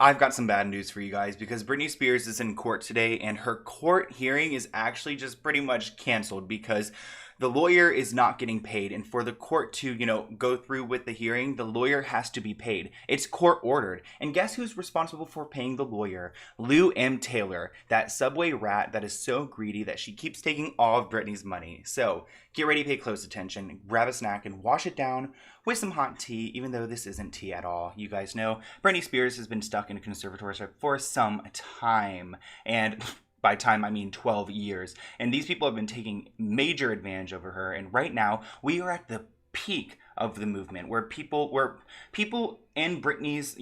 I've got some bad news for you guys because Britney Spears is in court today and her court hearing is actually just pretty much canceled because the lawyer is not getting paid. And for the court to, go through with the hearing, the lawyer has to be paid. It's court ordered. And guess who's responsible for paying the lawyer? Lou M. Taylor, that subway rat that is so greedy that she keeps taking all of Britney's money. So get ready to pay close attention, grab a snack, and wash it down with some hot tea, even though this isn't tea at all. You guys know Britney Spears has been stuck in a conservatorship for some time. And by time, I mean 12 years. And these people have been taking major advantage over her. And right now, we are at the peak of the movement where people in Britney's,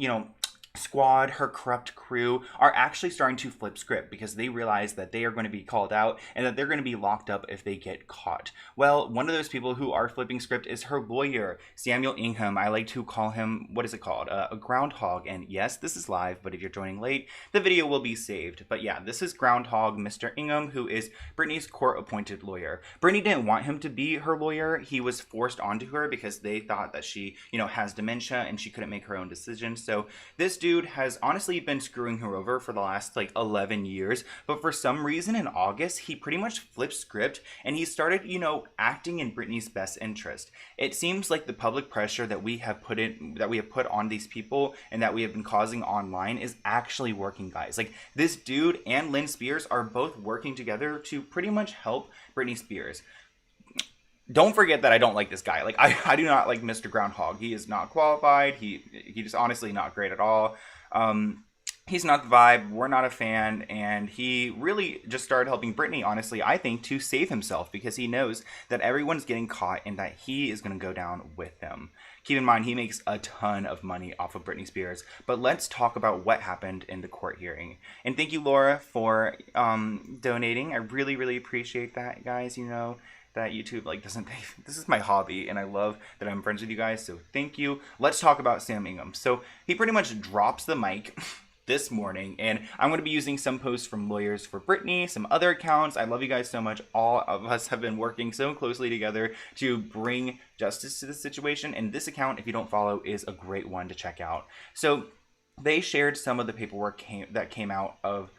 squad, her corrupt crew, are actually starting to flip script because they realize that they are going to be called out and that they're going to be locked up if they get caught. Well, one of those people who are flipping script is her lawyer, Samuel Ingham. I like to call him, what is it called? A groundhog. And yes, this is live, but if you're joining late, the video will be saved. But yeah, this is Groundhog Mr. Ingham, who is Britney's court-appointed lawyer. Britney didn't want him to be her lawyer. He was forced onto her because they thought that she, has dementia and she couldn't make her own decisions. So this dude has honestly been screwing her over for the last 11 years, but for some reason in August he pretty much flipped script and he started acting in Britney's best interest. It seems like the public pressure that we have put on these people and that we have been causing online is actually working, guys. This dude and Lynn Spears are both working together to pretty much help Britney Spears. Don't forget that I don't like this guy. I do not like Mr. Groundhog. He is not qualified. He just honestly not great at all. He's not the vibe. We're not a fan. And he really just started helping Britney, honestly, I think, to save himself because he knows that everyone's getting caught and that he is going to go down with them. Keep in mind, he makes a ton of money off of Britney Spears. But let's talk about what happened in the court hearing. And thank you, Laura, for donating. I really, really appreciate that, guys. That YouTube doesn't pay. This is my hobby and I love that I'm friends with you guys, so thank you. Let's talk about Sam Ingham. So he pretty much drops the mic this morning and I'm going to be using some posts from Lawyers for Britney, some other accounts. I love you guys so much. All of us have been working so closely together to bring justice to this situation, and this account, if you don't follow, is a great one to check out. So they shared some of the paperwork that came out of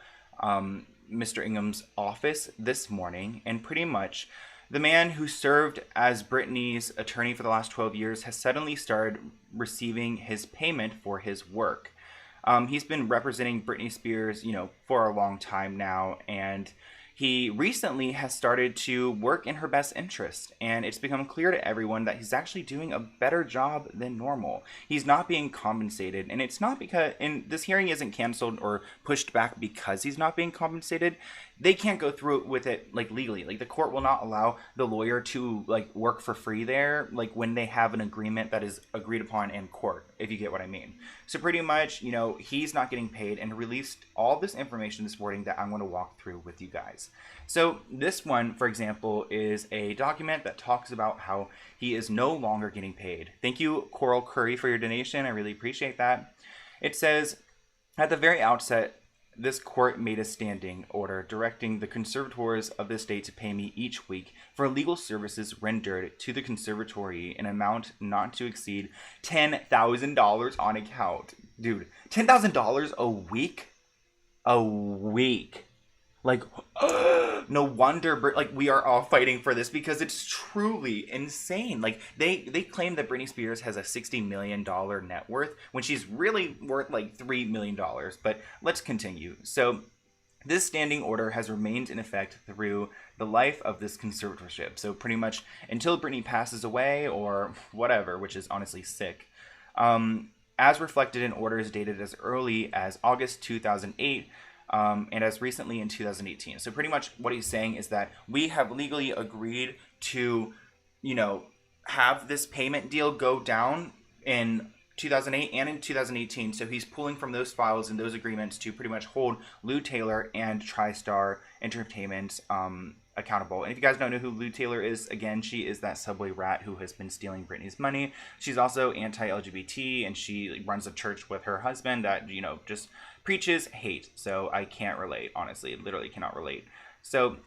Mr. Ingham's office this morning, and pretty much the man who served as Britney's attorney for the last 12 years has suddenly started receiving his payment for his work. He's been representing Britney Spears, for a long time now, and he recently has started to work in her best interest, and it's become clear to everyone that he's actually doing a better job than normal. He's not being compensated, and it's not because, and this hearing isn't canceled or pushed back because he's not being compensated. They can't go through with it legally. The court will not allow the lawyer to work for free there, when they have an agreement that is agreed upon in court, if you get what I mean. So pretty much, he's not getting paid, and released all this information this morning that I'm going to walk through with you guys. So this one, for example, is a document that talks about how he is no longer getting paid. Thank you, Coral Curry, for your donation. I really appreciate that. It says, at the very outset, this court made a standing order directing the conservators of the state to pay me each week for legal services rendered to the conservatory in an amount not to exceed $10,000 on account. Dude, $10,000 a week? A week. No wonder, we are all fighting for this because it's truly insane. They claim that Britney Spears has a $60 million net worth when she's really worth $3 million. But let's continue. So this standing order has remained in effect through the life of this conservatorship. So pretty much until Britney passes away or whatever, which is honestly sick. As reflected in orders dated as early as August 2008, and as recently in 2018. So pretty much what he's saying is that we have legally agreed to, have this payment deal go down in 2008 and in 2018. So he's pulling from those files and those agreements to pretty much hold Lou Taylor and TriStar Entertainment accountable. And if you guys don't know who Lou Taylor is, again, she is that subway rat who has been stealing Britney's money. She's also anti-LGBT, and she runs a church with her husband that, just preaches hate. So I can't relate, honestly, literally cannot relate. So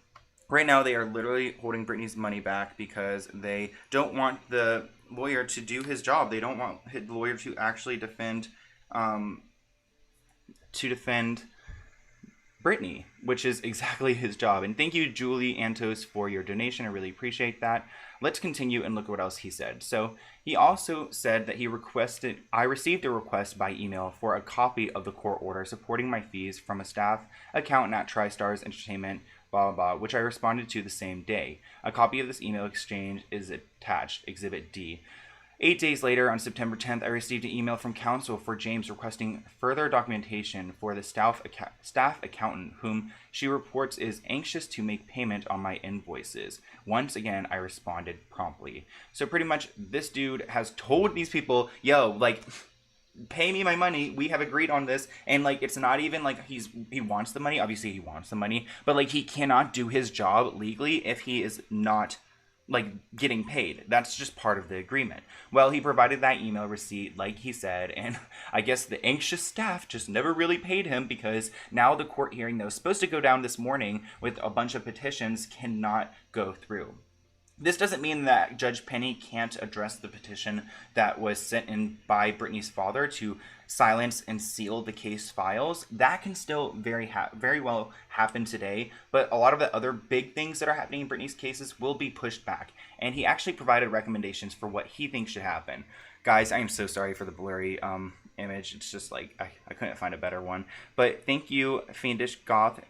right now they are literally holding Britney's money back because they don't want the lawyer to do his job. They don't want the lawyer to actually defend to defend Britney, which is exactly his job. And thank you, Julie Antos, for your donation. I really appreciate that. Let's continue and look at what else he said. So he also said that I received a request by email for a copy of the court order supporting my fees from a staff accountant at TriStars Entertainment, blah, blah, blah, which I responded to the same day. A copy of this email exchange is attached, Exhibit D. 8 days later, on September 10th, I received an email from counsel for James requesting further documentation for the staff accountant, whom she reports is anxious to make payment on my invoices. Once again, I responded promptly. So pretty much this dude has told these people, yo, like, pay me my money. We have agreed on this. And like, it's not even like he wants the money. Obviously he wants the money, but like, he cannot do his job legally if he is not like getting paid. That's just part of the agreement. Well, he provided that email receipt like he said, and I guess the anxious staff just never really paid him, because now the court hearing that was supposed to go down this morning with a bunch of petitions cannot go through. This doesn't mean that Judge Penny can't address the petition that was sent in by Britney's father to silence and seal the case files. That can still very well happen today, but a lot of the other big things that are happening in Britney's cases will be pushed back. And he actually provided recommendations for what he thinks should happen. Guys, I am so sorry for the blurry image. It's just like, I couldn't find a better one. But thank you, Fiendish Goth,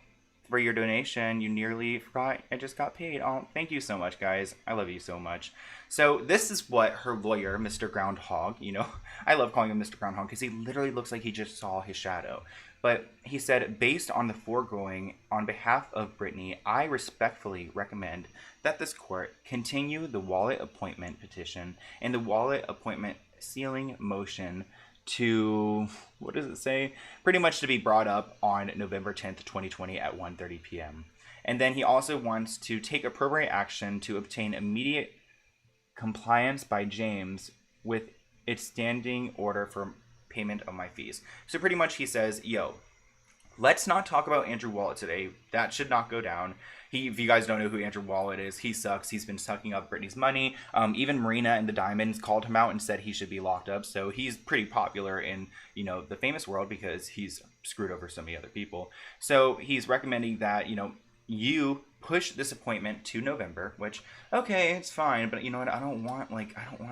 for your donation. You nearly forgot I just got paid. Oh, thank you so much, guys. I love you so much. So this is what her lawyer, Mr. Groundhog, you know, I love calling him Mr. Groundhog because he literally looks like he just saw his shadow. But he said, based on the foregoing, on behalf of Britney, I respectfully recommend that this court continue the wallet appointment petition and the wallet appointment sealing motion to, what does it say? Pretty much to be brought up on November 10th, 2020 at 1:30 p.m. And then he also wants to take appropriate action to obtain immediate compliance by James with its standing order for payment of my fees. So pretty much he says, yo, let's not talk about Andrew Wallet today. That should not go down. If you guys don't know who Andrew Wallet is, he sucks. He's been sucking up Britney's money. Even Marina and the Diamonds called him out and said he should be locked up. So he's pretty popular in, you know, the famous world because he's screwed over so many other people. So he's recommending that, you know, you push this appointment to November, which, okay, it's fine, but you know what, I don't want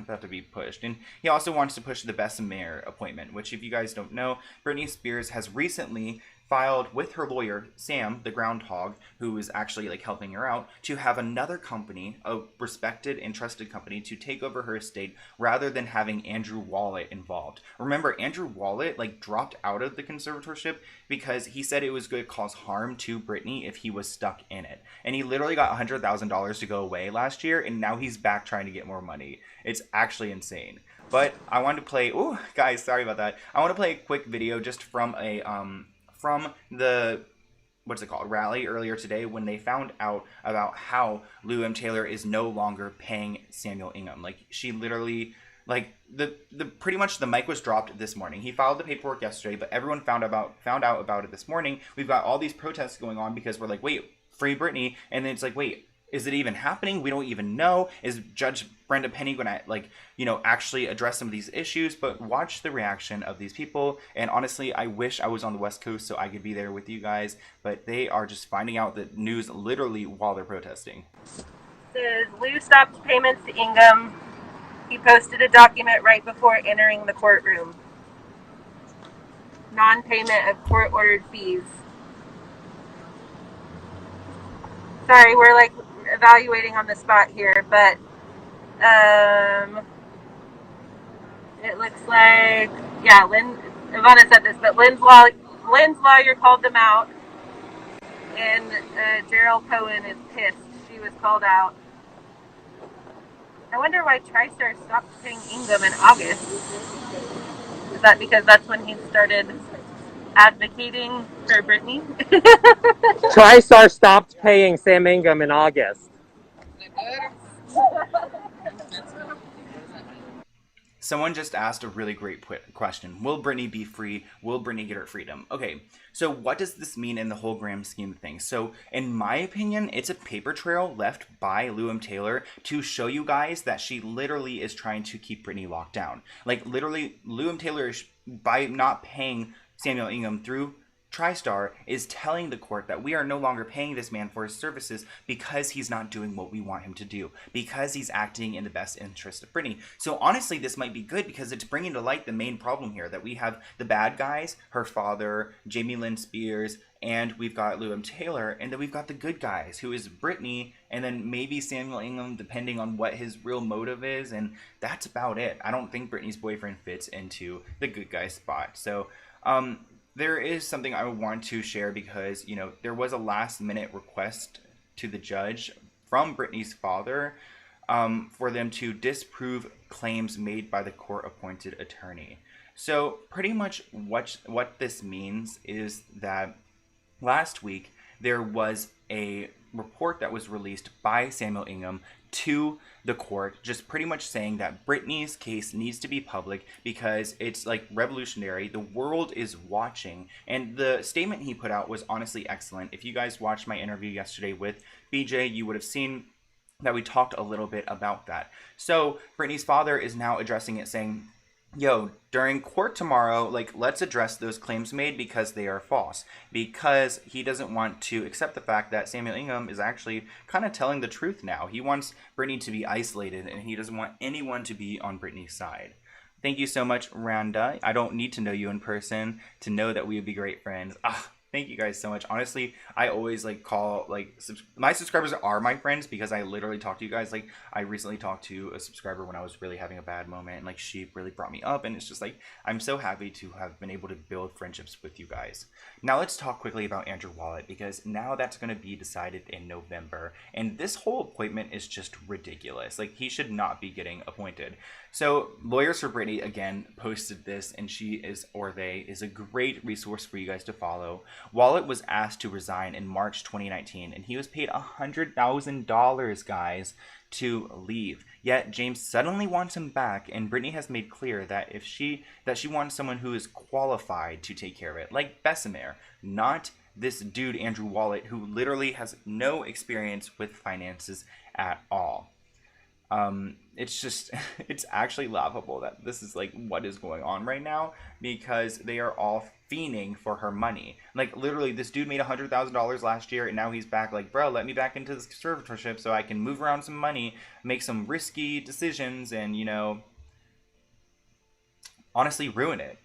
that to be pushed. And he also wants to push the Bessemer appointment, which, if you guys don't know, Britney Spears has recently filed with her lawyer, Sam, the Groundhog, who is actually like helping her out, to have another company, a respected and trusted company, to take over her estate rather than having Andrew Wallet involved. Remember, Andrew Wallet like dropped out of the conservatorship because he said it was going to cause harm to Britney if he was stuck in it. And he literally got $100,000 to go away last year, and now he's back trying to get more money. It's actually insane. But I wanted to play, oh guys, sorry about that. I want to play a quick video just from a from the, what's it called, rally earlier today, when they found out about how Lou M. Taylor is no longer paying Samuel Ingham. Like, she literally, like, the pretty much the mic was dropped this morning. He filed the paperwork yesterday, but everyone found out about it this morning. We've got all these protests going on because we're like, wait, free Britney, and then it's like, wait, is it even happening? We don't even know. Is Judge Brenda Penny going to, like, you know, actually address some of these issues? But watch the reaction of these people. And honestly, I wish I was on the West Coast so I could be there with you guys. But they are just finding out the news literally while they're protesting. Says Lou stopped payments to Ingham. He posted a document right before entering the courtroom. Non-payment of court-ordered fees. Sorry, we're like evaluating on the spot here, but it looks like, yeah, Ivana said this, but Lynn's lawyer called them out, and Gerald Cohen is pissed. She was called out. I wonder why TriStar stopped paying Ingham in August. Is that because that's when he started advocating for Britney? TriStar stopped paying Sam Ingham in August. Someone just asked a really great question. Will Britney be free? Will Britney get her freedom? Okay, so what does this mean in the whole grand scheme of things? So in my opinion, it's a paper trail left by Lou M. Taylor to show you guys that she literally is trying to keep Britney locked down. Like, literally, Lou M. Taylor, by not paying Samuel Ingham through TriStar is telling the court that we are no longer paying this man for his services because he's not doing what we want him to do, because he's acting in the best interest of Britney. So honestly, this might be good because it's bringing to light the main problem here, that we have the bad guys, her father, Jamie Lynn Spears, and we've got Lewin Taylor, and then we've got the good guys, who is Britney, and then maybe Samuel Ingham, depending on what his real motive is, and that's about it. I don't think Britney's boyfriend fits into the good guy spot. So, there is something I want to share because, there was a last minute request to the judge from Britney's father for them to disprove claims made by the court appointed attorney. So pretty much what this means is that last week there was a report that was released by Samuel Ingham to the court, just pretty much saying that Britney's case needs to be public because it's like revolutionary. The world is watching. And the statement he put out was honestly excellent. If you guys watched my interview yesterday with BJ, you would have seen that we talked a little bit about that. So Britney's father is now addressing it, saying, yo, during court tomorrow, let's address those claims made because they are false. Because he doesn't want to accept the fact that Samuel Ingham is actually kind of telling the truth now. He wants Britney to be isolated, and he doesn't want anyone to be on Britney's side. Thank you so much, Randa. I don't need to know you in person to know that we would be great friends. Thank you guys so much. Honestly, I always call my subscribers are my friends because I literally talk to you guys. I recently talked to a subscriber when I was really having a bad moment, and she really brought me up, and it's just I'm so happy to have been able to build friendships with you guys. Now let's talk quickly about Andrew Wallet, because now that's going to be decided in November, and this whole appointment is just ridiculous. He should not be getting appointed. So Lawyers for Britney again posted this, and they is a great resource for you guys to follow. Wallet was asked to resign in March 2019, and he was paid $100,000, guys, to leave. Yet James suddenly wants him back, and Britney has made clear that she wants someone who is qualified to take care of it, like Bessemer, not this dude Andrew Wallet, who literally has no experience with finances at all. It's actually laughable that this is what is going on right now, because they are all fiending for her money. Literally, this dude made $100,000 last year, and now he's back bro, let me back into this conservatorship so I can move around some money, make some risky decisions, and honestly ruin it.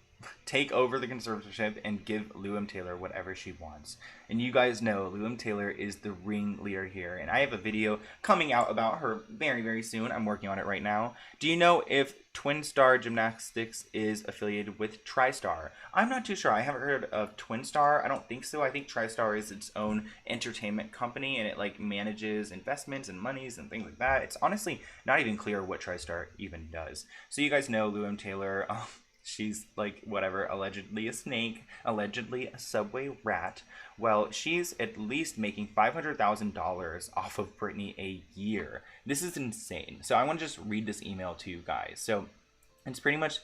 Take over the conservatorship and give Lewin Taylor whatever she wants. And you guys know Lewin Taylor is the ringleader here, and I have a video coming out about her very, very soon. I'm working on it right now. Do you know if Twin Star Gymnastics is affiliated with TriStar? I'm not too sure. I haven't heard of Twin Star. I don't think so. I think TriStar is its own entertainment company, and it manages investments and monies and things like that. It's honestly not even clear what TriStar even does. So you guys know Lewin Taylor. She's whatever, allegedly a snake, allegedly a subway rat. Well, she's at least making $500,000 off of Britney a year. This is insane. So I want to just read this email to you guys. So it's pretty much,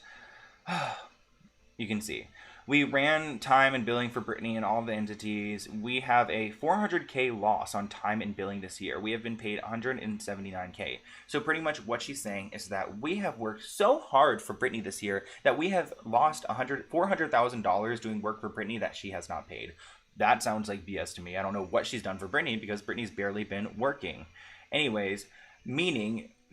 you can see. We ran time and billing for Britney and all the entities. We have a $400K loss on time and billing this year. We have been paid $179K. So pretty much what she's saying is that we have worked so hard for Britney this year that we have lost $400,000 doing work for Britney that she has not paid. That sounds like BS to me. I don't know what she's done for Britney because Britney's barely been working. Anyways,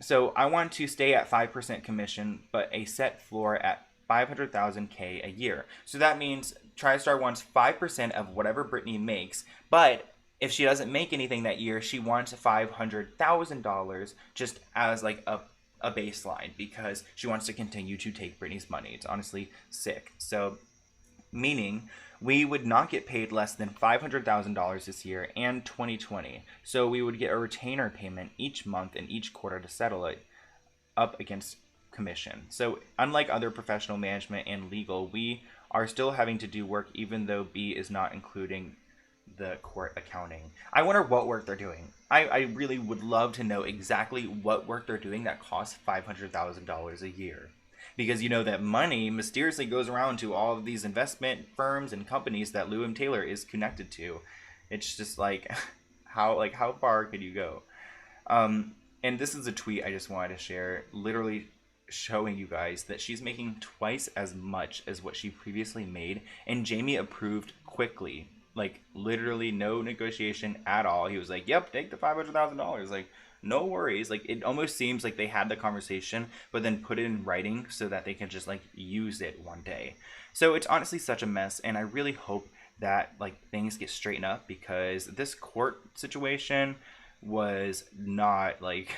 so I want to stay at 5% commission, but a set floor at $500,000K a year. So that means TriStar wants 5% of whatever Britney makes, but if she doesn't make anything that year, she wants $500,000 just as a baseline, because she wants to continue to take Britney's money. It's honestly sick. So meaning we would not get paid less than $500,000 this year and 2020. So we would get a retainer payment each month and each quarter to settle it up against commission. So unlike other professional management and legal, we are still having to do work even though B is not including the court accounting. I wonder what work they're doing. I really would love to know exactly what work they're doing that costs $500,000 a year. Because that money mysteriously goes around to all of these investment firms and companies that Lewin Taylor is connected to. It's just how far could you go? And this is a tweet I just wanted to share. Literally showing you guys that she's making twice as much as what she previously made, and Jamie approved quickly. Like, literally no negotiation at all. He was like, yep, take the $500,000. Like, no worries. Like, it almost seems like they had the conversation, but then put it in writing so that they can just, like, use it one day. So it's honestly such a mess, and I really hope that, like, things get straightened up, because this court situation was not, like,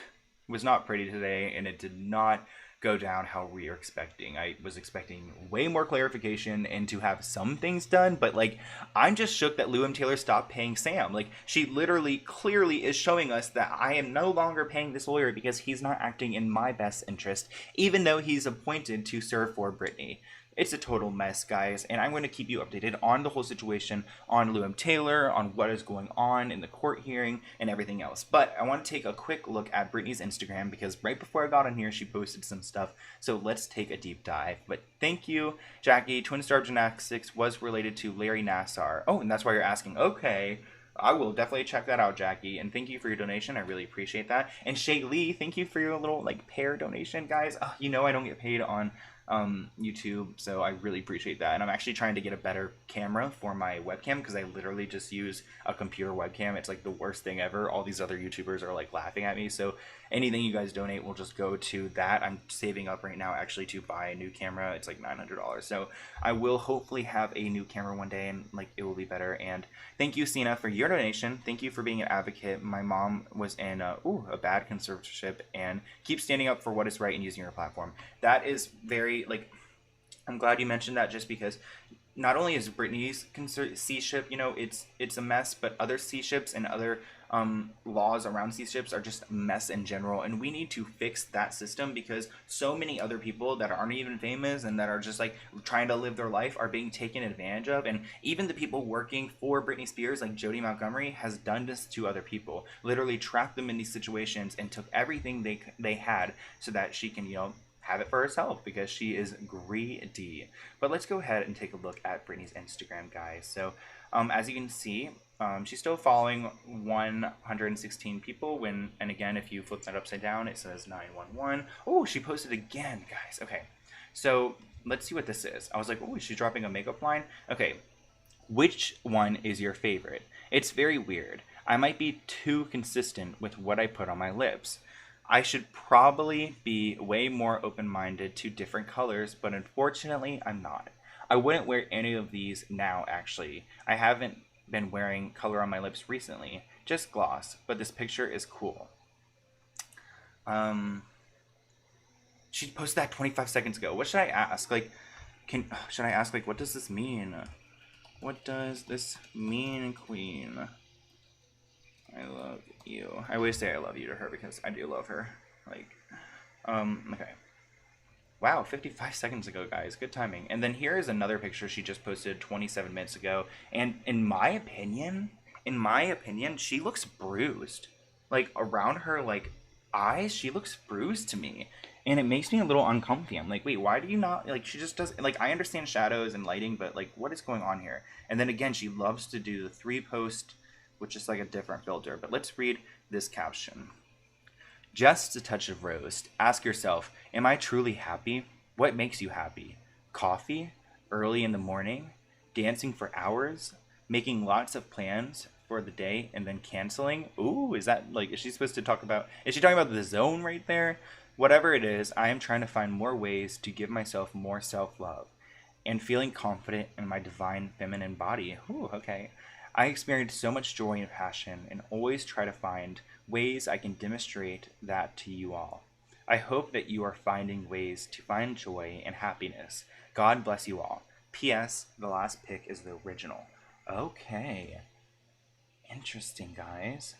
was not pretty today, and it did not go down how we were expecting. I was expecting way more clarification and to have some things done, but like, I'm just shook that Lou M. Taylor stopped paying Sam. Like, she literally clearly is showing us that I am no longer paying this lawyer because he's not acting in my best interest, even though he's appointed to serve for Britney. It's a total mess, guys, and I'm going to keep you updated on the whole situation, on Lou M. Taylor, on what is going on in the court hearing, and everything else. But I want to take a quick look at Britney's Instagram, because right before I got on here, she posted some stuff. So let's take a deep dive. But thank you, Jackie. Twin Star Gymnastics was related to Larry Nassar. Oh, and that's why you're asking. Okay. I will definitely check that out, Jackie. And thank you for your donation. I really appreciate that. And Shay Lee, thank you for your little, like, pair donation, guys. You know I don't get paid on YouTube, so I really appreciate that. And I'm actually trying to get a better camera for my webcam, because I literally just use a computer webcam. It's like the worst thing ever. All these other YouTubers are like laughing at me, so anything you guys donate will just go to that. I'm saving up right now actually to buy a new camera. It's like $900, so I will hopefully have a new camera one day, and like it will be better. And thank you, Sina, for your donation. Thank you for being an advocate. My mom was in a bad conservatorship, and keep standing up for what is right and using your platform. That is very, like, I'm glad you mentioned that, just because not only is Britney's C-ship, you know, it's a mess, but other C-ships and other laws around C-ships are just a mess in general, and we need to fix that system, because so many other people that aren't even famous and that are just like trying to live their life are being taken advantage of. And even the people working for Britney Spears, like Jodie Montgomery, has done this to other people, literally trapped them in these situations and took everything they had so that she can, you know, have it for herself, because she is greedy. But let's go ahead and take a look at Britney's Instagram, guys. So as you can see, she's still following 116 people, and again, if you flip that upside down, it says 911. Oh, she posted again, guys. Okay, so let's see what this is. I was like, oh, she's dropping a makeup line. Okay, which one is your favorite? It's very weird. I might be too consistent with what I put on my lips. I should probably be way more open-minded to different colors, but unfortunately, I'm not. I wouldn't wear any of these now, actually. I haven't been wearing color on my lips recently, just gloss, but this picture is cool. She posted that 25 seconds ago. What should I ask? Like, should I ask, like, what does this mean? What does this mean, queen? I love you. I always say I love you to her, because I do love her. Like, okay. Wow, 55 seconds ago, guys. Good timing. And then here is another picture she just posted 27 minutes ago. And in my opinion, she looks bruised. Like, around her, like, eyes, she looks bruised to me. And it makes me a little uncomfy. I'm like, wait, why do you not, like, she just does, like, I understand shadows and lighting, but, like, what is going on here? And then again, she loves to do the 3-post, which is like a different filter. But let's read this caption. Just a touch of roast. Ask yourself, am I truly happy? What makes you happy? Coffee? Early in the morning? Dancing for hours? Making lots of plans for the day and then canceling? Ooh, is that, like, is she supposed to talk about, is she talking about the zone right there? Whatever it is, I am trying to find more ways to give myself more self-love and feeling confident in my divine feminine body. Ooh, okay. I experience so much joy and passion, and always try to find ways I can demonstrate that to you all. I hope that you are finding ways to find joy and happiness. God bless you all. P.S. The last pic is the original. Okay. Interesting, guys.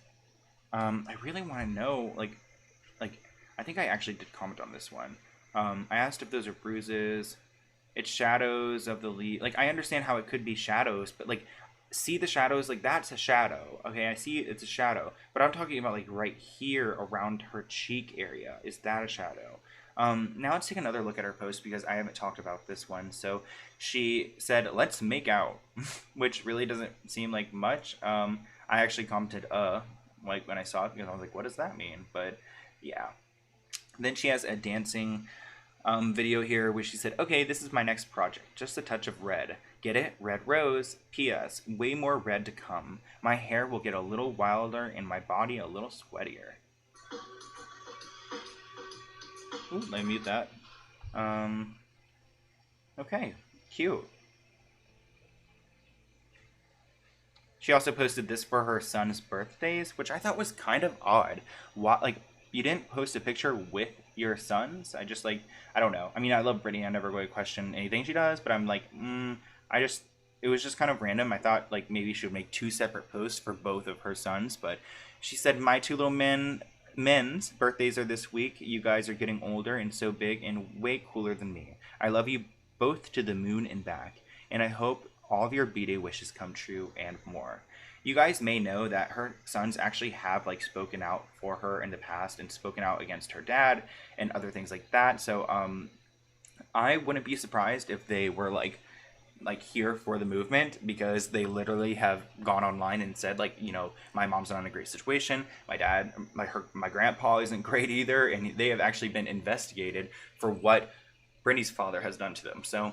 I really want to know, like, I think I actually did comment on this one. I asked if those are bruises. It's shadows of the leaf. Like, I understand how it could be shadows, but, like, see the shadows? Like, that's a shadow. Okay, I see it's a shadow. But I'm talking about, like, right here around her cheek area. Is that a shadow? Now let's take another look at her post, because I haven't talked about this one. So she said, let's make out, which really doesn't seem like much. I actually commented, like, when I saw it, because I was like, what does that mean? But, yeah. Then she has a dancing video here where she said, okay, this is my next project. Just a touch of red. Get it? Red rose. P.S. Way more red to come. My hair will get a little wilder and my body a little sweatier. Ooh, let me mute that. Okay, cute. She also posted this for her son's birthdays, which I thought was kind of odd. What, like, you didn't post a picture with your sons? I just, like, I don't know. I mean, I love Britney. I never really question anything she does, but I'm like, it was just kind of random. I thought, like, maybe she would make 2 separate posts for both of her sons, but she said, my 2 little men's birthdays are this week. You guys are getting older and so big and way cooler than me. I love you both to the moon and back, and I hope all of your B-Day wishes come true and more. You guys may know that her sons actually have like spoken out for her in the past and spoken out against her dad and other things like that. So I wouldn't be surprised if they were like here for the movement, because they literally have gone online and said, like, you know, my mom's not in a great situation, my dad, my grandpa isn't great either, and they have actually been investigated for what Britney's father has done to them. So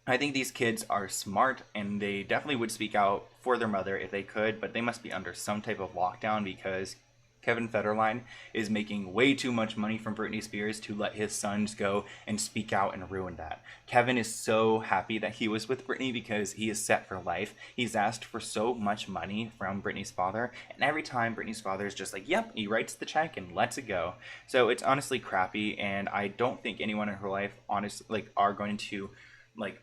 I think these kids are smart, and they definitely would speak out for their mother if they could, but they must be under some type of lockdown because Kevin Federline is making way too much money from Britney Spears to let his sons go and speak out and ruin that. Kevin is so happy that he was with Britney because he is set for life. He's asked for so much money from Britney's father, and every time Britney's father is just like, yep, he writes the check and lets it go. So it's honestly crappy, and I don't think anyone in her life honestly like are going to like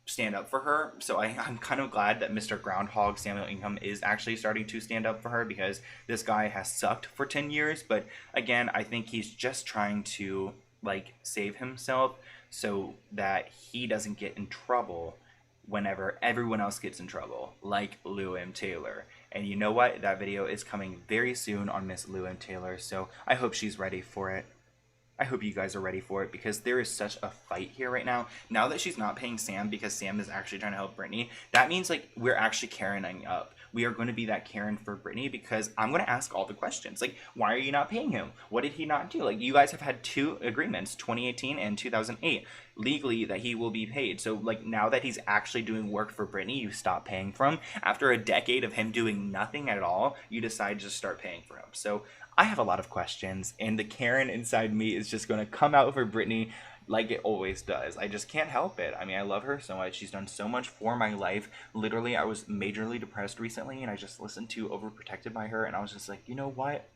stand up for her. So I'm kind of glad that Mr. Groundhog Samuel Ingham is actually starting to stand up for her, because this guy has sucked for 10 years. But again, I think he's just trying to like save himself so that he doesn't get in trouble whenever everyone else gets in trouble, like Lou M. Taylor. And you know what? That video is coming very soon on Miss Lou M. Taylor, so I hope she's ready for it. I hope you guys are ready for it, because there is such a fight here right now. Now that she's not paying Sam because Sam is actually trying to help Britney, that means like we're actually Karening up. We are going to be that Karen for Britney, because I'm going to ask all the questions. Like, why are you not paying him? What did he not do? Like, you guys have had 2 agreements, 2018 and 2008, legally that he will be paid. So like now that he's actually doing work for Britney, you stop paying for him. After a decade of him doing nothing at all, you decide to start paying for him. So I have a lot of questions, and the Karen inside me is just going to come out for Britney like it always does. I just can't help it. I mean, I love her so much. She's done so much for my life. Literally, I was majorly depressed recently, and I just listened to Overprotected by her, and I was just like, you know what?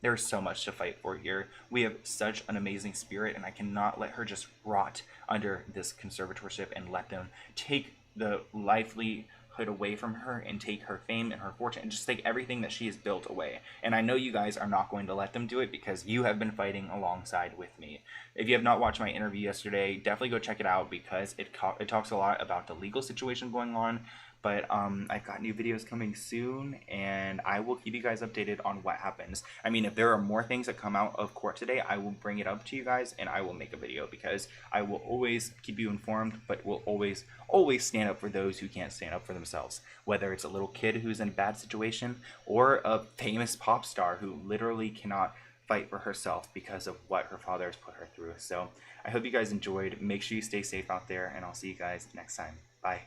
There's so much to fight for here. We have such an amazing spirit, and I cannot let her just rot under this conservatorship and let them take the livelihood away from her and take her fame and her fortune and just take everything that she has built away. And I know you guys are not going to let them do it, because you have been fighting alongside with me. If you have not watched my interview yesterday, definitely go check it out, because it talks a lot about the legal situation going on. But I've got new videos coming soon, and I will keep you guys updated on what happens. I mean, if there are more things that come out of court today, I will bring it up to you guys, and I will make a video, because I will always keep you informed, but will always stand up for those who can't stand up for themselves. Whether it's a little kid who's in a bad situation, or a famous pop star who literally cannot fight for herself because of what her father has put her through. So I hope you guys enjoyed. Make sure you stay safe out there, and I'll see you guys next time. Bye.